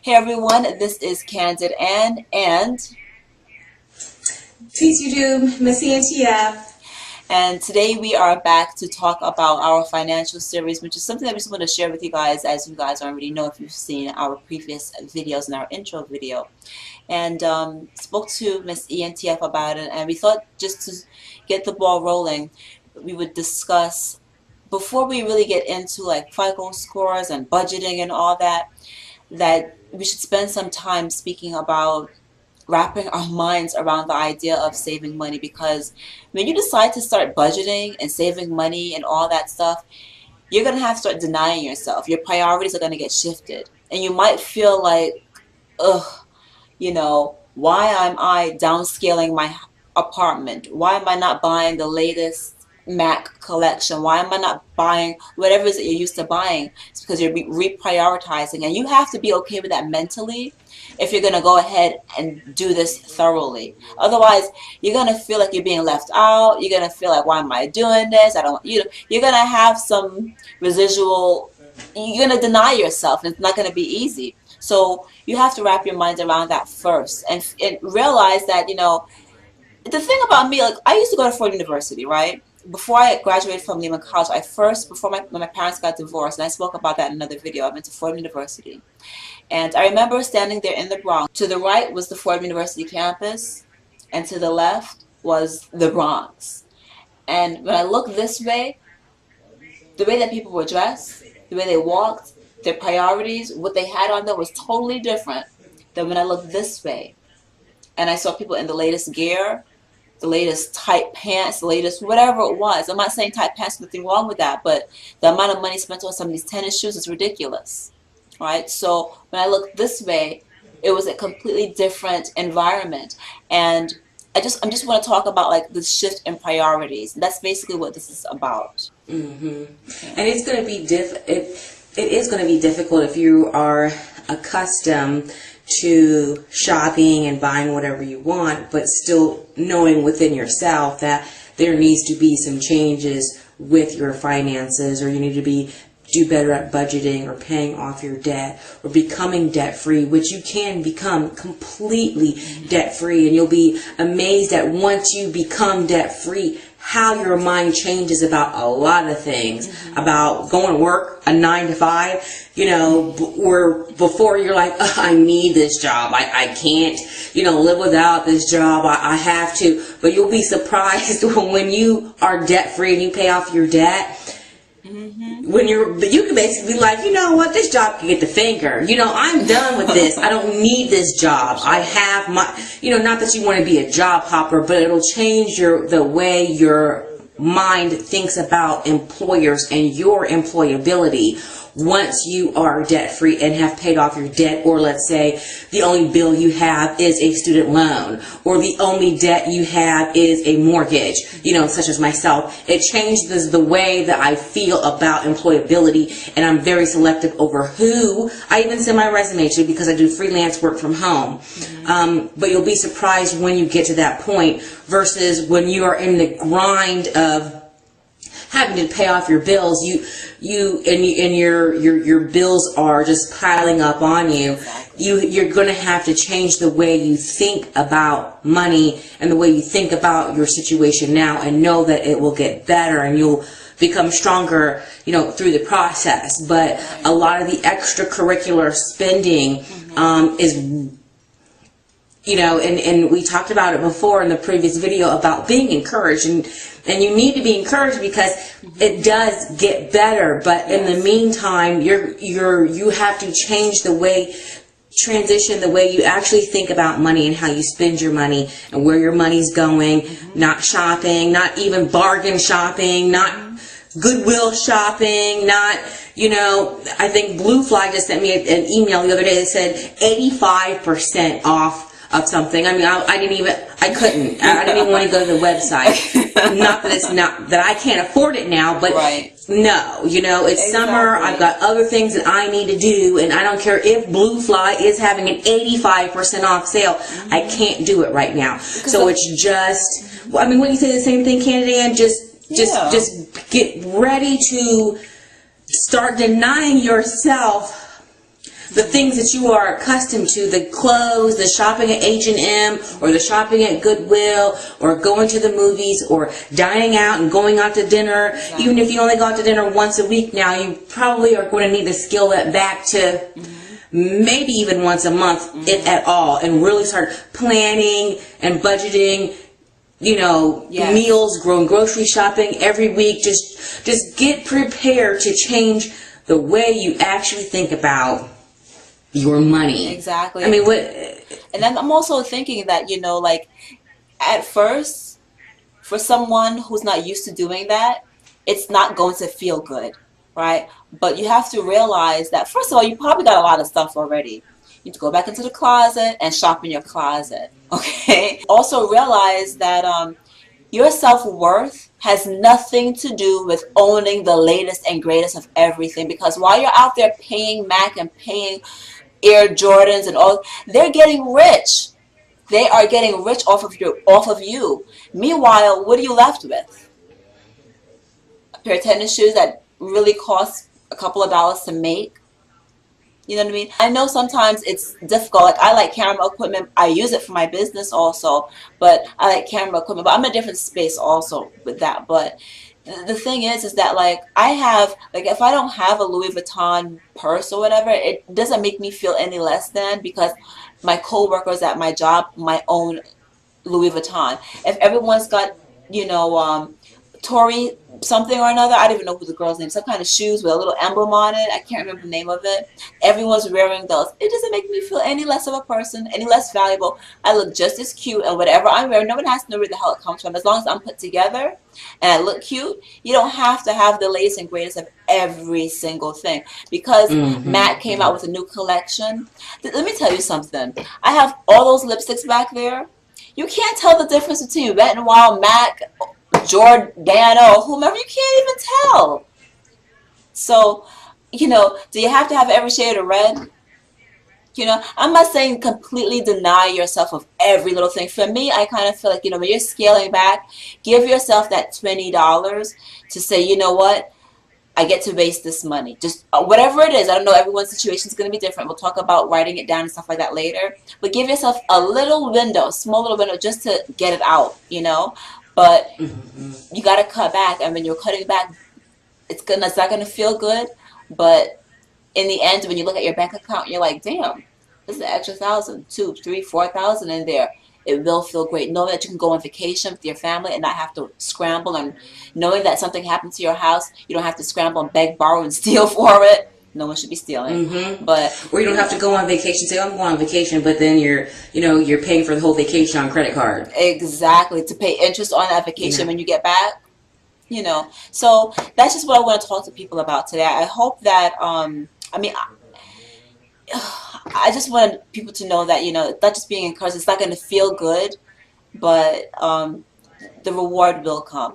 Hey everyone, this is Candid Ann and Peace you do, Miss ENTF. and today we are back to talk about our financial series, which is something that we just want to share with you guys, as you guys already know if you've seen our previous videos and our intro video. And spoke to Miss ENTF about it, and we thought just to get the ball rolling, we would discuss, before we really get into like FICO scores and budgeting and all that, that we should spend some time speaking about wrapping our minds around the idea of saving money, because when you decide to start budgeting and saving money and all that stuff, you're going to have to start denying yourself. Your priorities are going to get shifted, and you might feel like, ugh, why am I downscaling my apartment? Why am I not buying the latest Mac collection? Why am I not buying whatever it is that you're used to buying? It's because you're reprioritizing, and you have to be okay with that mentally if you're going to go ahead and do this thoroughly. Otherwise, you're going to feel like you're being left out. You're going to feel like, why am I doing this? You're going to have some residual, you're going to deny yourself, and it's not going to be easy. So you have to wrap your mind around that first and realize that, the thing about me, like, I used to go to Ford University, right? Before I graduated from Lehman College, when my parents got divorced, and I spoke about that in another video, I went to Ford University. And I remember standing there in the Bronx. To the right was the Ford University campus, and to the left was the Bronx. And when I looked this way, the way that people were dressed, the way they walked, their priorities, what they had on them was totally different than when I looked this way. And I saw people in the latest gear, the latest tight pants, the latest whatever it was. I'm not saying tight pants, nothing wrong with that, but the amount of money spent on some of these tennis shoes is ridiculous. Right? So when I looked this way, it was a completely different environment. And I just want to talk about like the shift in priorities. That's basically what this is about. Mm-hmm. And it's going to be it is going to be difficult if you are accustomed to shopping and buying whatever you want, but still knowing within yourself that there needs to be some changes with your finances, or you need to do better at budgeting or paying off your debt or becoming debt-free, which you can become completely debt-free. And you'll be amazed at, once you become debt-free, how your mind changes about a lot of things, about going to work a 9 to 5, where before you're like, I need this job. I can't, live without this job. I have to. But you'll be surprised when you are debt-free and you pay off your debt. When you can basically be like, you know what, this job can get the finger. I'm done with this. I don't need this job. I have my, not that you want to be a job hopper, but it'll change the way your mind thinks about employers and your employability once you are debt-free and have paid off your debt. Or let's say the only bill you have is a student loan, or the only debt you have is a mortgage, such as myself. It changes the way that I feel about employability, and I'm very selective over who I even send my resume to, because I do freelance work from home. But you'll be surprised when you get to that point versus when you are in the grind of having to pay off your bills. Your bills are just piling up on you. You're going to have to change the way you think about money and the way you think about your situation now, and know that it will get better and you'll become stronger, through the process. But a lot of the extracurricular spending is, and we talked about it before in the previous video about being encouraged, and you need to be encouraged because it does get better. But in the meantime, you have to change transition the way you actually think about money and how you spend your money and where your money's going. Not shopping, not even bargain shopping, not Goodwill shopping, not, I think Blue Fly just sent me an email the other day that said 85% off of something. I mean, I didn't even want to go to the website. Not that I can't afford it now, but right. No, it's exactly. Summer. I've got other things that I need to do, and I don't care if Blue Fly is having an 85% off sale. I can't do it right now. So it's just, I mean, when you say the same thing, Candid Ann, just get ready to start denying yourself the things that you are accustomed to, the clothes, the shopping at H&M, or the shopping at Goodwill, or going to the movies, or dining out and going out to dinner. Exactly. Even if you only go out to dinner once a week now, you probably are going to need to scale that back to maybe even once a month, if at all, and really start planning and budgeting, meals, grocery shopping every week. Just get prepared to change the way you actually think about your money. Exactly. I mean, what? And then I'm also thinking that, like at first, for someone who's not used to doing that, it's not going to feel good, right? But you have to realize that, first of all, you probably got a lot of stuff already. You need to go back into the closet and shop in your closet, okay? Also realize that your self-worth has nothing to do with owning the latest and greatest of everything, because while you're out there paying Mac and paying Air Jordans and all, they're getting rich. They are getting rich off of you. Meanwhile, what are you left with? A pair of tennis shoes that really cost a couple of dollars to make. You know what I mean? I know sometimes it's difficult. Like, I like camera equipment. I use it for my business also, but I like camera equipment. But I'm in a different space also with that. But the thing is that, like, I have, like, if I don't have a Louis Vuitton purse or whatever, it doesn't make me feel any less than, because my co-workers at my job might own Louis Vuitton. If everyone's got, Tory something or another, I don't even know who the girl's name, some kind of shoes with a little emblem on it, I can't remember the name of it, everyone's wearing those. It doesn't make me feel any less of a person, any less valuable. I look just as cute, and whatever I'm wearing, no one has to know where the hell it comes from. As long as I'm put together and I look cute, you don't have to have the latest and greatest of every single thing. Because Matt came out with a new collection, let me tell you something. I have all those lipsticks back there. You can't tell the difference between Wet n Wild, MAC, Giordano, whomever. You can't even tell. So, do you have to have every shade of red? I'm not saying completely deny yourself of every little thing. For me, I kind of feel like, when you're scaling back, give yourself that $20 to say, you know what? I get to waste this money. Just whatever it is. I don't know. Everyone's situation is going to be different. We'll talk about writing it down and stuff like that later. But give yourself a little window, a small little window, just to get it out, But you got to cut back. And when you're cutting back, it's not going to feel good. But in the end, when you look at your bank account, you're like, damn, there's an extra 1,000, 2,000, 3,000, 4,000 in there. It will feel great. Knowing that you can go on vacation with your family and not have to scramble, and knowing that something happened to your house, you don't have to scramble and beg, borrow, and steal for it. No one should be stealing. But or you don't have to go on vacation. Say, I'm going on vacation, but then you're paying for the whole vacation on credit card. Exactly, to pay interest on that vacation when you get back. So that's just what I want to talk to people about today. I hope that I just want people to know that not just being encouraged. It's not going to feel good, but the reward will come.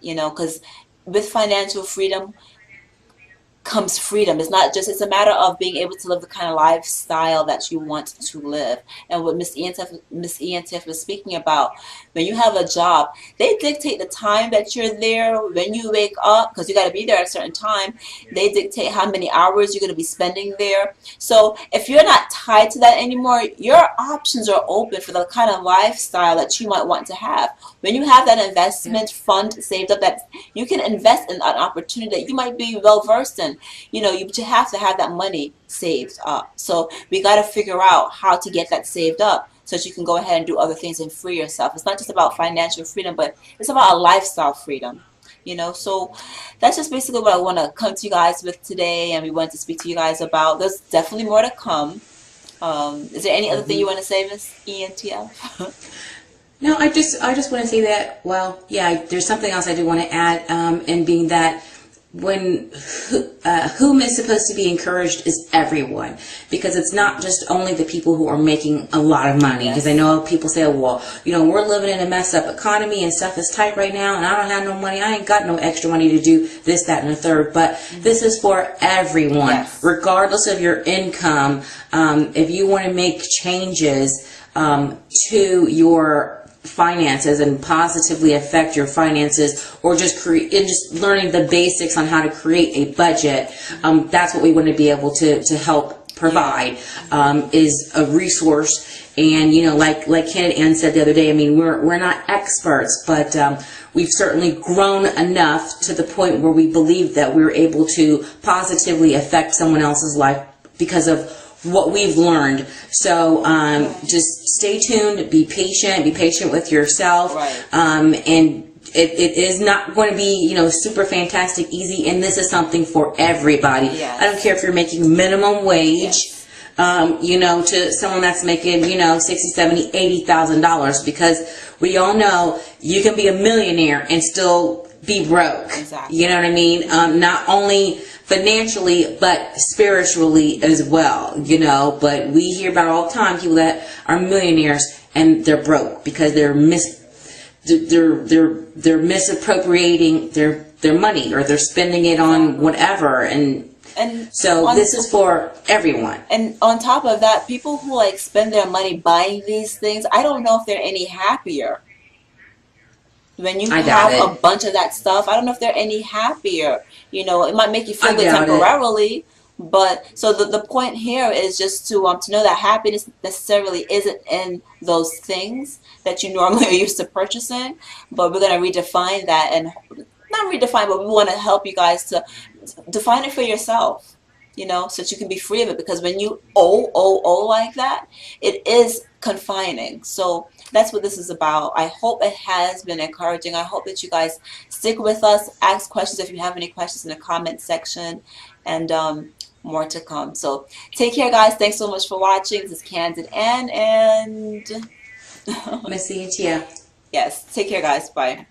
Because with financial freedom comes freedom. It's a matter of being able to live the kind of lifestyle that you want to live. And what Miss Ian Tiff was speaking about, when you have a job, they dictate the time that you're there, when you wake up, because you got to be there at a certain time. They dictate how many hours you're going to be spending there. So if you're not tied to that anymore, your options are open for the kind of lifestyle that you might want to have. When you have that investment fund saved up, that you can invest in an opportunity that you might be well versed in. You have to have that money saved up. So we got to figure out how to get that saved up so that you can go ahead and do other things and free yourself. It's not just about financial freedom, but it's about a lifestyle freedom. So that's just basically what I want to come to you guys with today, and we want to speak to you guys about. There's definitely more to come. Is there any other thing you want to say, Miss ENTF? No, I just want to say that, well, yeah, there's something else I do want to add, and being that whom is supposed to be encouraged is everyone, because it's not just only the people who are making a lot of money. Because I know people say, well, we're living in a messed up economy and stuff is tight right now, and I don't have no money. I ain't got no extra money to do this, that, and the third. But this is for everyone, regardless of your income. If you want to make changes to your finances and positively affect your finances, or just learning the basics on how to create a budget, that's what we want to be able to help provide is a resource. And you know, like Candid Ann said the other day, I mean, we're not experts, but we've certainly grown enough to the point where we believe that we're able to positively affect someone else's life because of what we've learned. So just stay tuned, be patient with yourself, and it is not going to be, you know, super fantastic easy, and this is something for everybody. I don't care if you're making minimum wage, you know, to someone that's making, you know, $60,000, $70,000, $80,000, because we all know you can be a millionaire and still be broke. You know what I mean? Not only financially, but spiritually as well, you know. But we hear about all the time people that are millionaires and they're broke because they're misappropriating their money, or they're spending it on whatever. And so this is for everyone. And on top of that, people who like spend their money buying these things, I don't know if they're any happier. When you have a bunch of that stuff, I don't know if they're any happier. You know, it might make you feel good temporarily, but so the point here is just to know that happiness necessarily isn't in those things that you normally are used to purchasing, but we're going to redefine that, and not redefine, but we want to help you guys to define it for yourself, you know, so that you can be free of it, because when you owe like that, it is confining. So that's what this is about. I hope it has been encouraging. I hope that you guys stick with us, ask questions if you have any questions in the comment section, and more to come. So take care, guys. Thanks so much for watching. This is Candid Ann, and Missy and Tia. Yes, take care, guys. Bye.